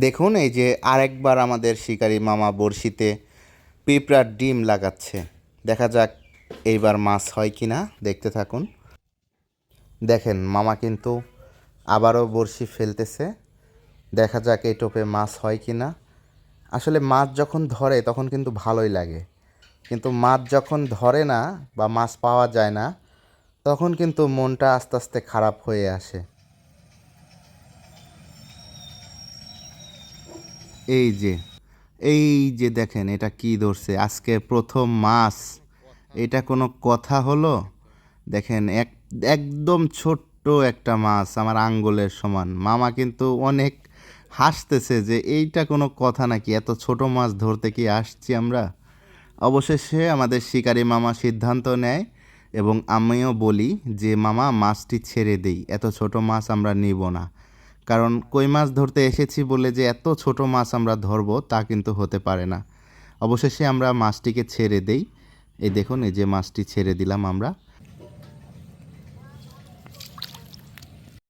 দেখুন এই যে আরেকবার আমাদের শিকারি মামা বড়শিতে পিঁপড়ার ডিম লাগাচ্ছে। দেখা যাক এইবার মাছ হয় কি না, দেখতে থাকুন। দেখেন মামা কিন্তু আবারও বড়শি ফেলতেছে। দেখা যাক এই টোপে মাছ হয় কি না। আসলে মাছ যখন ধরে তখন কিন্তু ভালোই লাগে, কিন্তু মাছ যখন ধরে না বা মাছ পাওয়া যায় না তখন কিন্তু মনটা আস্তে আস্তে খারাপ হয়ে আসে। এই যে এই যে দেখেন এটা কি ধরছে, আজকে প্রথম মাছ। এটা কোনো কথা হলো? দেখেন একদম ছোট্ট একটা মাছ, আমার আঙ্গুলের সমান। মামা কিন্তু অনেক হাসতেছে যে এইটা কোনো কথা নাকি, এত ছোট মাছ ধরতে কি আসছি আমরা। অবশেষে আমাদের শিকারি মামা সিদ্ধান্ত নেয় এবং আমিও বলি যে মামা মাছটি ছেড়ে দেই, এত ছোট মাছ আমরা নিব না। কারণ কই মাছ ধরতে এসেছি বলে যে এত ছোট মাছ আমরা ধরবো তা কিন্তু হতে পারে না। অবশেষে আমরা মাছটিকে ছেড়ে দেই। এই দেখুন এই যে মাছটি ছেড়ে দিলাম আমরা।